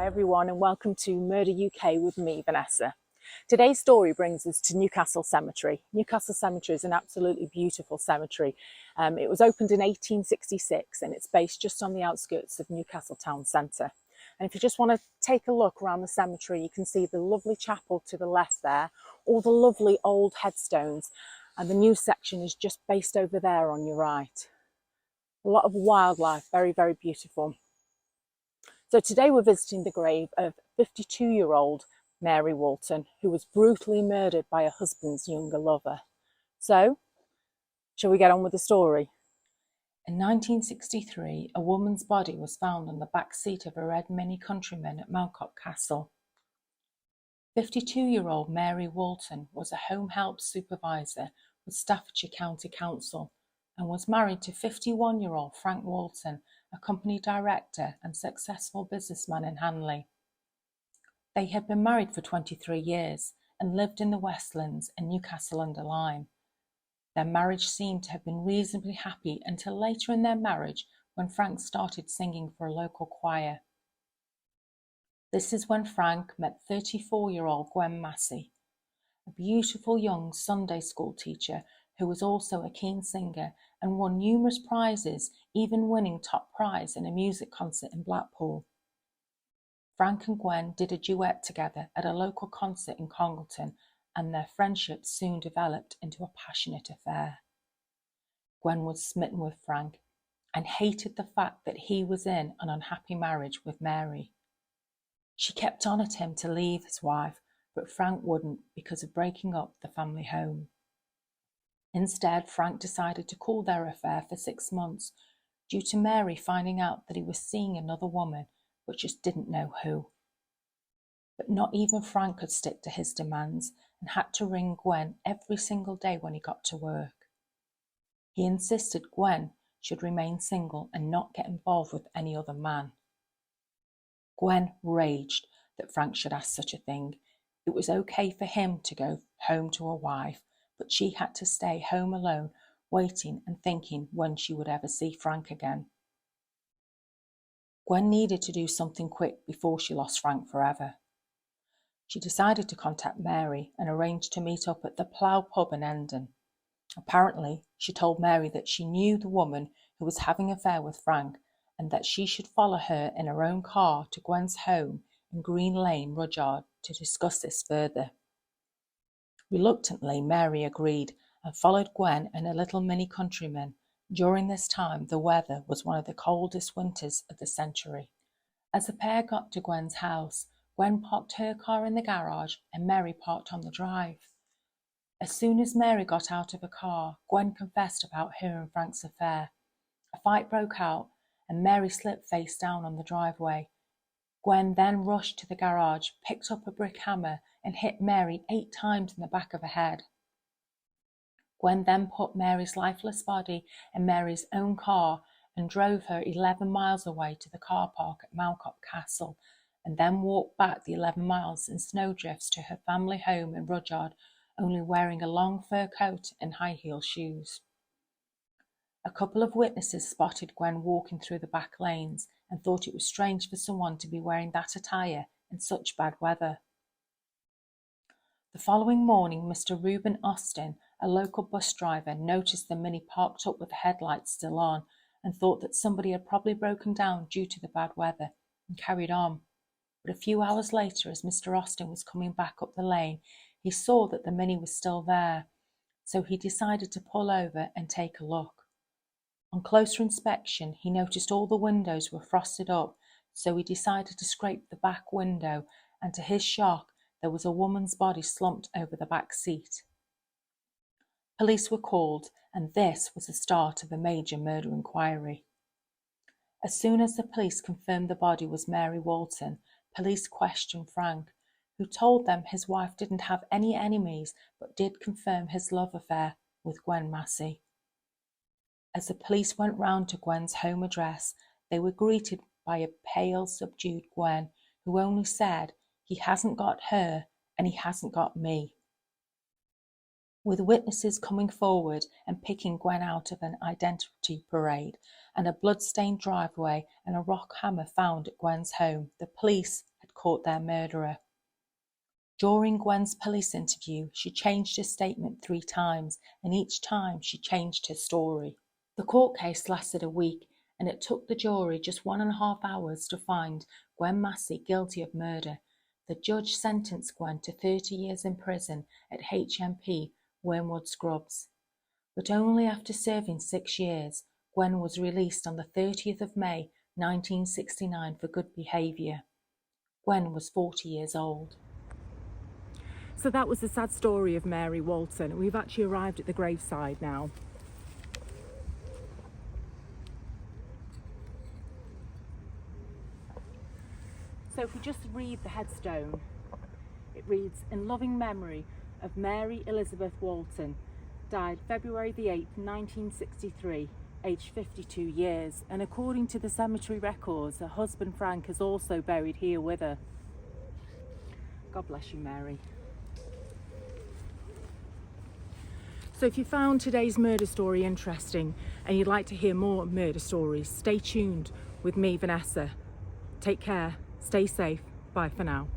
Hi everyone and welcome to Murder UK with me, Vanessa. Today's story brings us to Newcastle Cemetery. Newcastle Cemetery is an absolutely beautiful cemetery. It was opened in 1866 and it's based just on the outskirts of Newcastle town centre. And if you just want to take a look around the cemetery, you can see the lovely chapel to the left there, all the lovely old headstones, and the new section is just based over there on your right. A lot of wildlife, very, very beautiful. So today we're visiting the grave of 52-year-old Mary Walton, who was brutally murdered by her husband's younger lover. So, shall we get on with the story? In 1963, a woman's body was found on the back seat of a red Mini Countryman at Malcock Castle. 52-year-old Mary Walton was a home help supervisor with Staffordshire County Council and was married to 51-year-old Frank Walton, a company director and successful businessman in Hanley. They had been married for 23 years and lived in the Westlands and Newcastle-under-Lyme. Their marriage seemed to have been reasonably happy until later in their marriage when Frank started singing for a local choir. This is when Frank met 34-year-old Gwen Massey, a beautiful young Sunday school teacher who was also a keen singer and won numerous prizes, even winning top prize in a music concert in Blackpool. Frank and Gwen did a duet together at a local concert in Congleton, and their friendship soon developed into a passionate affair. Gwen was smitten with Frank and hated the fact that he was in an unhappy marriage with Mary. She kept on at him to leave his wife, but Frank wouldn't because of breaking up the family home. Instead, Frank decided to cool their affair for 6 months due to Mary finding out that he was seeing another woman but just didn't know who. But not even Frank could stick to his demands and had to ring Gwen every single day when he got to work. He insisted Gwen should remain single and not get involved with any other man. Gwen raged that Frank should ask such a thing. It was okay for him to go home to a wife, but she had to stay home alone, waiting and thinking when she would ever see Frank again. Gwen needed to do something quick before she lost Frank forever. She decided to contact Mary and arranged to meet up at the Plough pub in Endon. Apparently, she told Mary that she knew the woman who was having an affair with Frank and that she should follow her in her own car to Gwen's home in Green Lane, Rudyard, to discuss this further. Reluctantly, Mary agreed and followed Gwen and a little Mini Countryman. During this time, the weather was one of the coldest winters of the century. As the pair got to Gwen's house, Gwen parked her car in the garage and Mary parked on the drive. As soon as Mary got out of her car, Gwen confessed about her and Frank's affair. A fight broke out and Mary slipped face down on the driveway. Gwen then rushed to the garage, picked up a brick hammer and hit Mary 8 times in the back of her head. Gwen then put Mary's lifeless body in Mary's own car and drove her 11 miles away to the car park at Malcock Castle, and then walked back the 11 miles in snowdrifts to her family home in Rudyard, only wearing a long fur coat and high-heel shoes. A couple of witnesses spotted Gwen walking through the back lanes and thought it was strange for someone to be wearing that attire in such bad weather. The following morning, Mr. Reuben Austin, a local bus driver, noticed the Mini parked up with the headlights still on and thought that somebody had probably broken down due to the bad weather and carried on. But a few hours later, as Mr. Austin was coming back up the lane, he saw that the Mini was still there, so he decided to pull over and take a look. On closer inspection, he noticed all the windows were frosted up, so he decided to scrape the back window, and to his shock, there was a woman's body slumped over the back seat. Police were called, and this was the start of a major murder inquiry. As soon as the police confirmed the body was Mary Walton, police questioned Frank, who told them his wife didn't have any enemies but did confirm his love affair with Gwen Massey. As the police went round to Gwen's home address, they were greeted by a pale, subdued Gwen, who only said, "He hasn't got her and he hasn't got me." With witnesses coming forward and picking Gwen out of an identity parade and a blood-stained driveway and a rock hammer found at Gwen's home, the police caught their murderer. During Gwen's police interview, she changed her statement 3 times, and each time she changed her story. The court case lasted a week, and it took the jury just 1.5 hours to find Gwen Massey guilty of murder. The judge sentenced Gwen to 30 years in prison at HMP Wormwood Scrubs. But only after serving 6 years, Gwen was released on the 30th of May 1969 for good behaviour. Gwen was 40 years old. So that was the sad story of Mary Walton. We've actually arrived at the graveside now. So if we just read the headstone, it reads, "In loving memory of Mary Elizabeth Walton, died February the 8th, 1963, aged 52 years. And according to the cemetery records, her husband Frank is also buried here with her." God bless you, Mary. So if you found today's murder story interesting and you'd like to hear more murder stories, stay tuned with me, Vanessa. Take care, stay safe, bye for now.